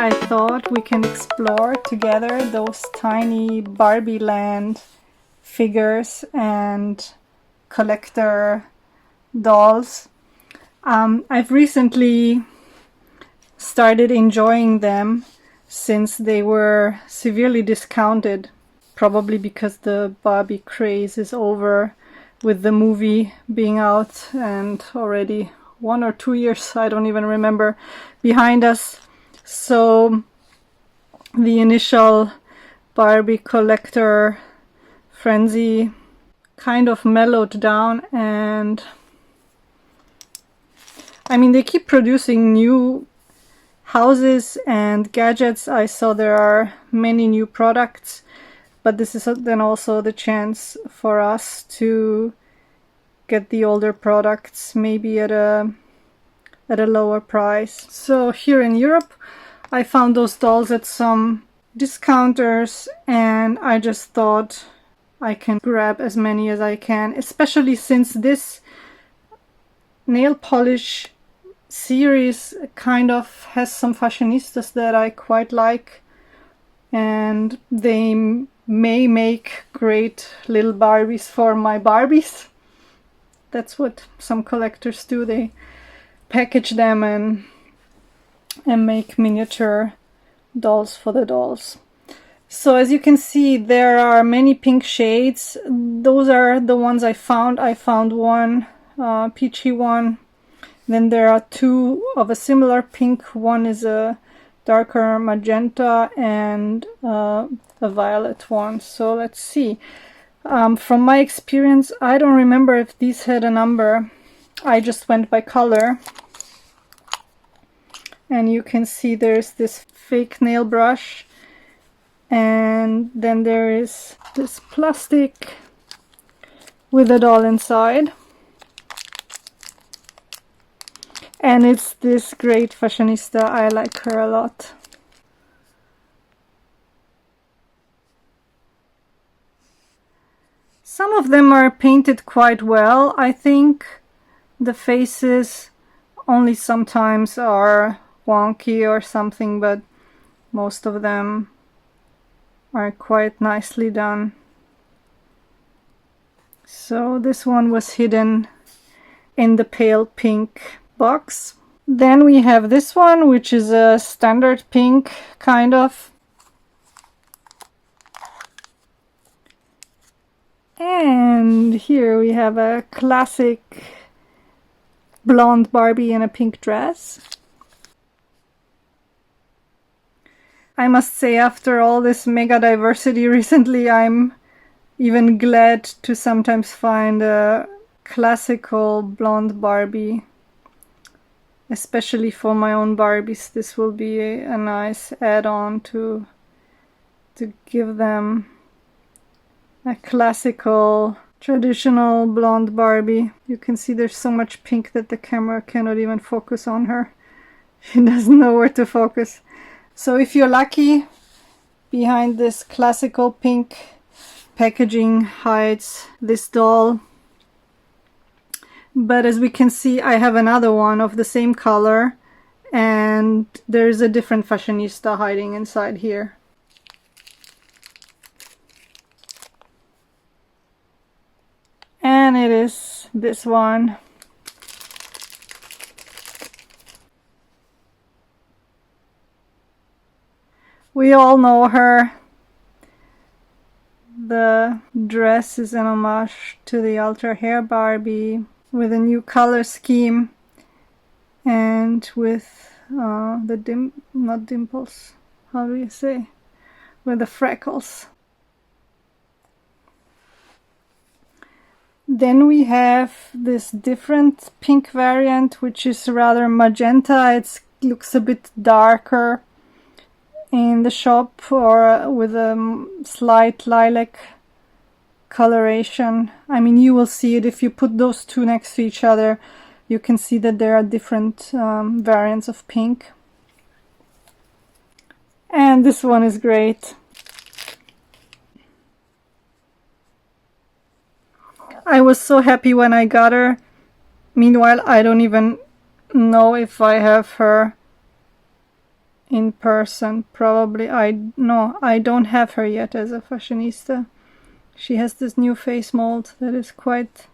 I thought we can explore together those tiny BarbieLand figures and collector dolls. I've recently started enjoying them since they were severely discounted, probably because the Barbie craze is over with the movie being out and already 1 or 2 years, I don't even remember, behind us. So the initial Barbie collector frenzy kind of mellowed down, and I mean, they keep producing new houses and gadgets. I saw there are many new products, but this is then also the chance for us to get the older products maybe at a lower price. So here in Europe I found those dolls at some discounters, and I just thought I can grab as many as I can, especially since this nail polish series kind of has some fashionistas that I quite like, and they may make great little Barbies for my Barbies. That's what some collectors do. They package them and make miniature dolls for the dolls. So as you can see, there are many pink shades. Those are the ones I found. I found one peachy one. Then there are two of a similar pink. One is a darker magenta and a violet one. So let's see. From my experience, I don't remember if these had a number. I just went by color. And you can see there's this fake nail brush. And then there is this plastic with a doll inside. And it's this great fashionista. I like her a lot. Some of them are painted quite well, I think. The faces only sometimes are wonky or something, but most of them are quite nicely done. So this one was hidden in the pale pink box. Then we have this one, which is a standard pink, kind of. And here we have a classic blonde Barbie in a pink dress. I must say, after all this mega diversity recently, I'm even glad to sometimes find a classical blonde Barbie. Especially for my own Barbies, this will be a nice add-on to give them a classical, traditional blonde Barbie. You can see there's so much pink that the camera cannot even focus on her. She doesn't know where to focus. So if you're lucky, behind this classical pink packaging hides this doll. But as we can see, I have another one of the same color, and there's a different fashionista hiding inside here. And it is this one. We all know her. The dress is an homage to the Ultra Hair Barbie with a new color scheme and with not dimples, how do you say? With the freckles. Then we have this different pink variant, which is rather magenta. It looks a bit darker in the shop, or with a slight lilac coloration. I mean, you will see it if you put those two next to each other. You can see that there are different variants of pink. And this one is great. I was so happy when I got her. Meanwhile, I don't even know if I have her in person. Probably I don't have her yet as a fashionista. She has this new face mold that is quite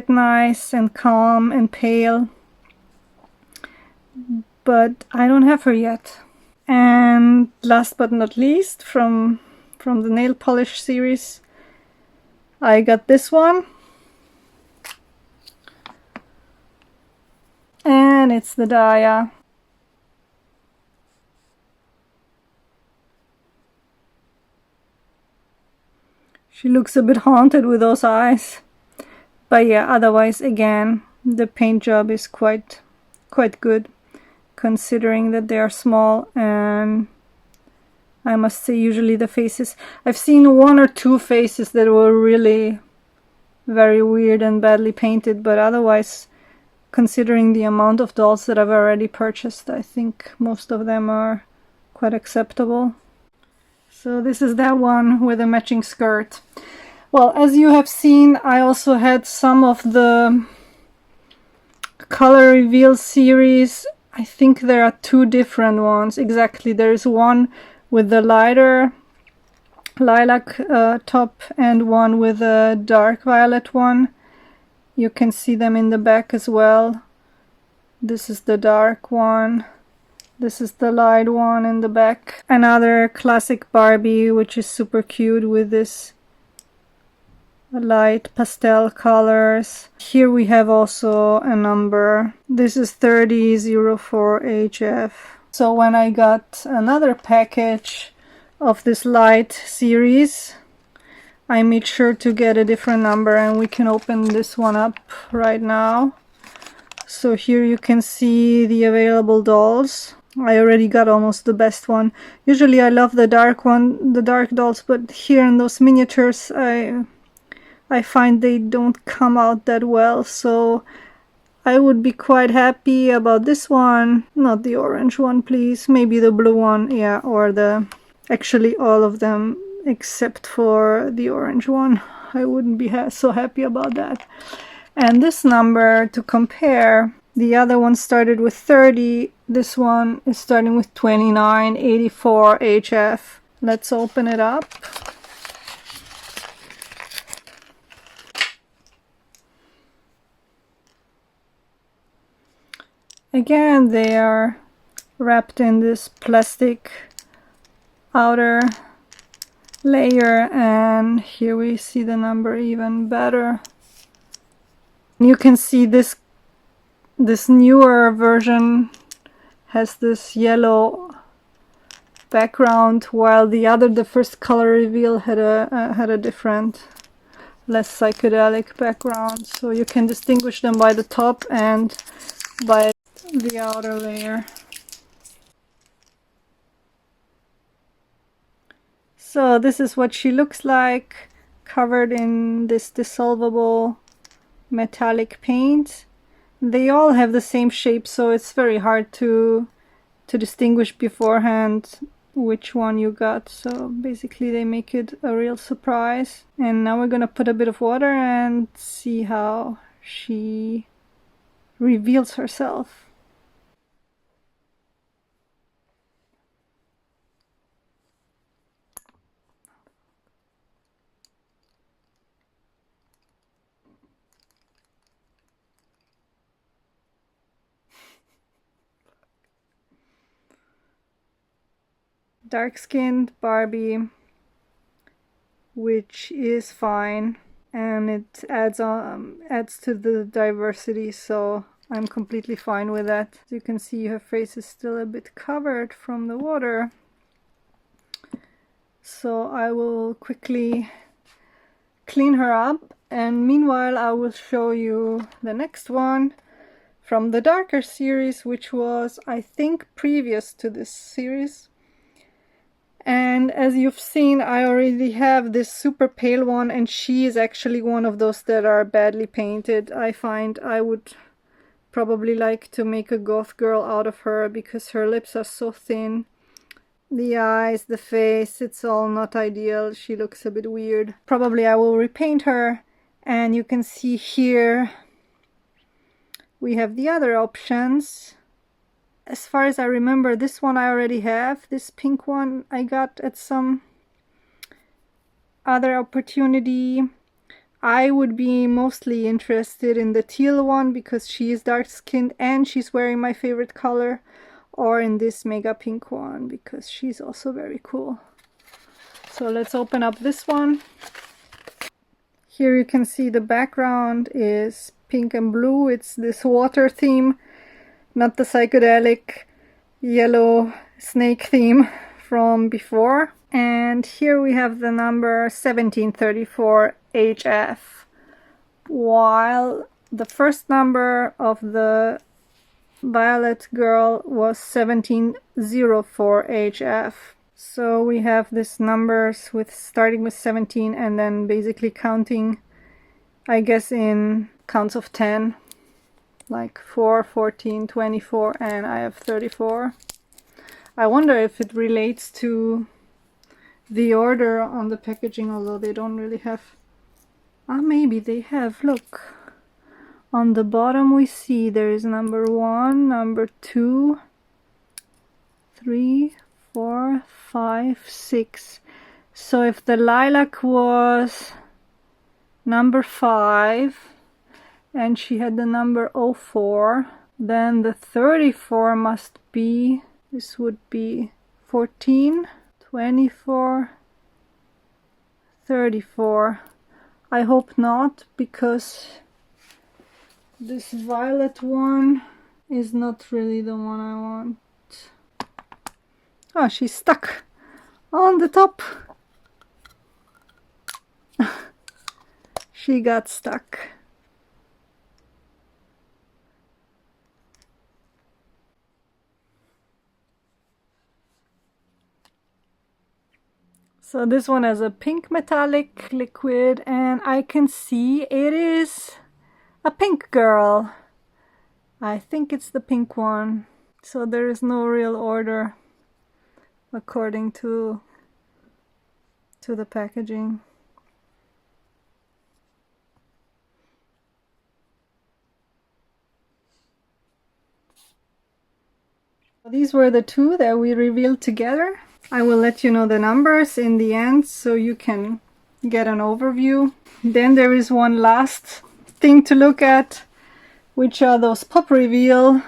nice and calm and pale, but I don't have her yet. And last but not least, from the nail polish series, I got this one, and it's the Daya. She looks a bit haunted with those eyes. But yeah, otherwise, again, the paint job is quite good, considering that they are small. And I must say, usually the faces, I've seen one or two faces that were really very weird and badly painted, but otherwise, considering the amount of dolls that I've already purchased, I think most of them are quite acceptable. So this is that one with a matching skirt. Well, as you have seen, I also had some of the color reveal series. I think there are two different ones. Exactly, there's one with the lighter lilac top and one with a dark violet one. You can see them in the back as well. This is the dark one. This is the light one in the back. Another classic Barbie, which is super cute with this light pastel colors. Here we have also a number. This is 3004HF. So when I got another package of this light series, I made sure to get a different number, and we can open this one up right now. So here you can see the available dolls. I already got almost the best one. Usually I love the dark one, the dark dolls, but here in those miniatures I find they don't come out that well, so I would be quite happy about this one. Not the orange one, please. Maybe the blue one, yeah, or actually all of them except for the orange one. I wouldn't be so happy about that. And this number to compare, the other one started with 30, this one is starting with 2984HF. Let's open it up. Again, they are wrapped in this plastic outer layer, and here we see the number even better. You can see this newer version has this yellow background, while the first color reveal had a different, less psychedelic background. So you can distinguish them by the top and by the outer layer. So this is what she looks like, covered in this dissolvable metallic paint. They all have the same shape, so it's very hard to distinguish beforehand which one you got. So basically they make it a real surprise. And now we're gonna put a bit of water and see how she reveals herself. Dark-skinned Barbie, which is fine, and it adds to the diversity, so I'm completely fine with that. As you can see, her face is still a bit covered from the water, so I will quickly clean her up, and meanwhile I will show you the next one from the darker series, which was, I think, previous to this series. And as you've seen, I already have this super pale one, and she is actually one of those that are badly painted. I find I would probably like to make a goth girl out of her, because her lips are so thin. The eyes, the face, it's all not ideal. She looks a bit weird. Probably I will repaint her, and you can see here we have the other options. as far as I remember, this one I already have. This pink one I got at some other opportunity. I would be mostly interested in the teal one because she is dark skinned and she's wearing my favorite color, or in this mega pink one because she's also very cool. So let's open up this one. Here you can see the background is pink and blue. It's this water theme, not the psychedelic yellow snake theme from before. And here we have the number 1734 HF, while the first number of the Violet Girl was 1704 HF. So we have these numbers with starting with 17 and then basically counting, I guess, in counts of 10, like 4, 14, 24, and I have 34. I wonder if it relates to the order on the packaging, although they don't really have. Maybe they have. Look, on the bottom we see there is number 1, number 2, 3, 4, 5, 6. So if the lilac was number 5 and she had the number 04, then the 34 must be, this would be 14, 24, 34. I hope not, because this violet one is not really the one I want. Oh, she's stuck on the top. She got stuck. So this one has a pink metallic liquid, and I can see it is a pink girl. I think it's the pink one. So there is no real order according to the packaging. These were the two that we revealed together. I will let you know the numbers in the end so you can get an overview. Then there is one last thing to look at, which are those pop reveal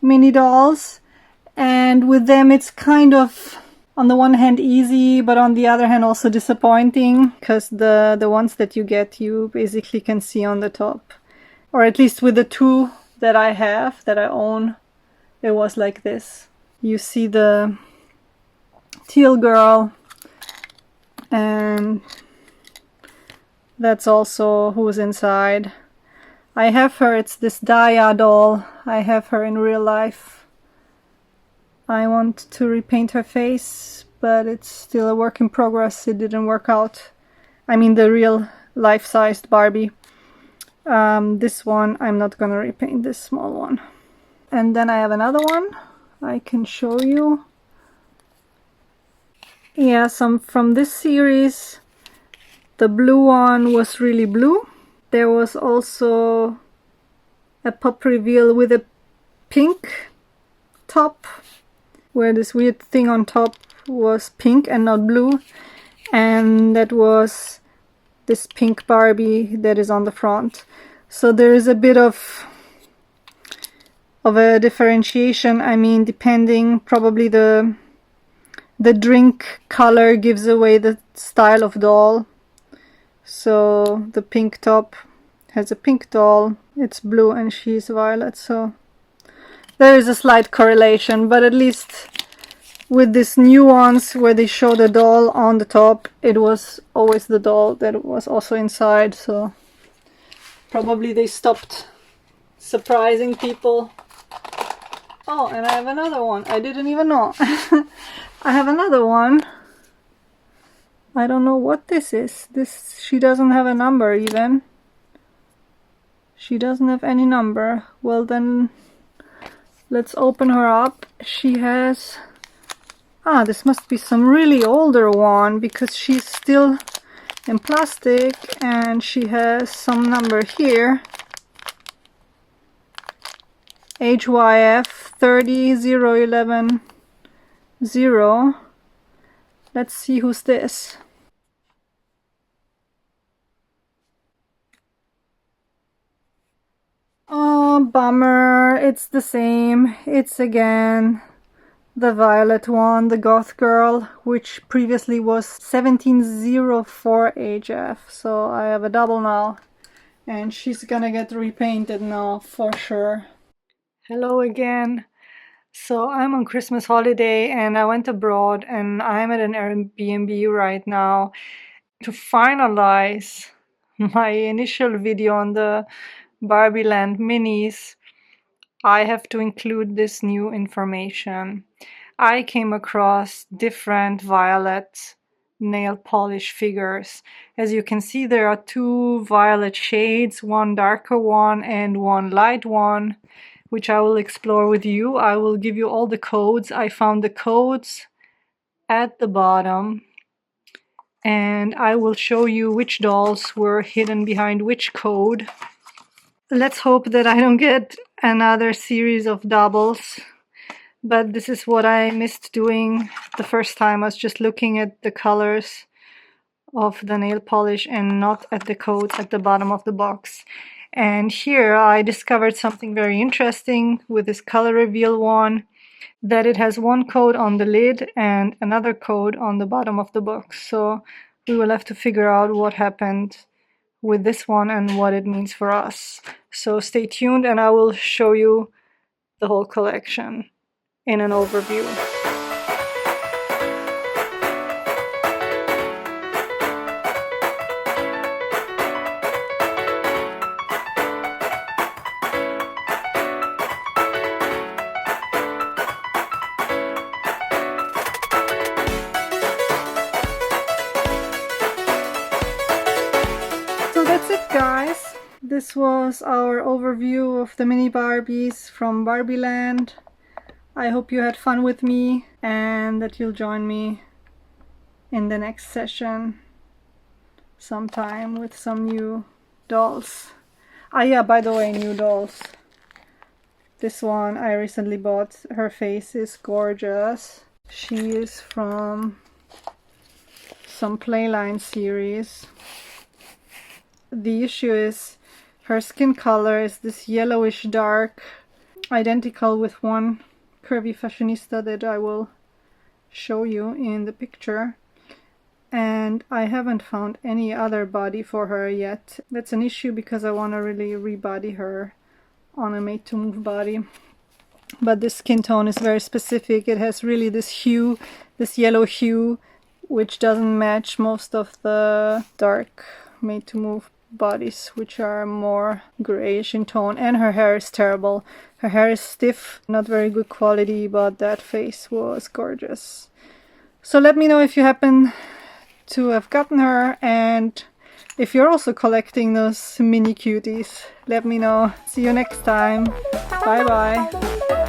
mini dolls. And with them it's kind of, on the one hand, easy, but on the other hand also disappointing, because the ones that you get, you basically can see on the top. Or at least with the two that I have, that I own, it was like this. You see the teal girl, and that's also who's inside. I have her, it's this Daya doll. I have her in real life. I want to repaint her face, but it's still a work in progress. It didn't work out. I mean the real life-sized Barbie. This one, I'm not gonna repaint this small one. And then I have another one I can show you. Yeah, some from this series. The blue one was really blue. There was also a pop reveal with a pink top, where this weird thing on top was pink and not blue, and that was this pink Barbie that is on the front. So there is a bit of a differentiation. I mean, depending, probably the drink color gives away the style of doll. So the pink top has a pink doll, it's blue, and she's violet, so there is a slight correlation. But at least with this new ones where they show the doll on the top, it was always the doll that was also inside, so probably they stopped surprising people. Oh, and I have another one. I didn't even know. I have another one. I don't know what this is. This, she doesn't have a number even. She doesn't have any number. Well then, let's open her up. She has... this must be some really older one, because she's still in plastic and she has some number here. HYF 30011 0. Let's see who's this. Oh, bummer. It's the same. It's again the violet one, the goth girl, which previously was 1704 HF. So I have a double now, and she's gonna get repainted now for sure. Hello again. So I'm on Christmas holiday and I went abroad and I'm at an Airbnb right now. To finalize my initial video on the BarbieLand minis, I have to include this new information. I came across different violet nail polish figures. As you can see, there are two violet shades, one darker one and one light one, which I will explore with you. I will give you all the codes. I found the codes at the bottom, and I will show you which dolls were hidden behind which code. Let's hope that I don't get another series of doubles, but this is what I missed doing the first time. I was just looking at the colors of the nail polish and not at the codes at the bottom of the box. And here I discovered something very interesting with this color reveal one, that it has one code on the lid and another code on the bottom of the box. So we will have to figure out what happened with this one and what it means for us. So stay tuned and I will show you the whole collection in an overview. So that's it, guys. This was our overview of the mini Barbies from BarbieLand. I hope you had fun with me and that you'll join me in the next session sometime with some new dolls. Ah yeah, by the way, new dolls. This one I recently bought. Her face is gorgeous. She is from some Playline series. The issue is her skin color is this yellowish dark, identical with one curvy fashionista that I will show you in the picture. And I haven't found any other body for her yet. That's an issue because I want to really rebody her on a made-to-move body. But this skin tone is very specific. It has really this hue, this yellow hue, which doesn't match most of the dark made-to-move bodies, which are more grayish in tone. And her hair is terrible. Her hair is stiff, not very good quality, but that face was gorgeous. So let me know if you happen to have gotten her, and if you're also collecting those mini cuties, let me know. See you next time. Bye bye.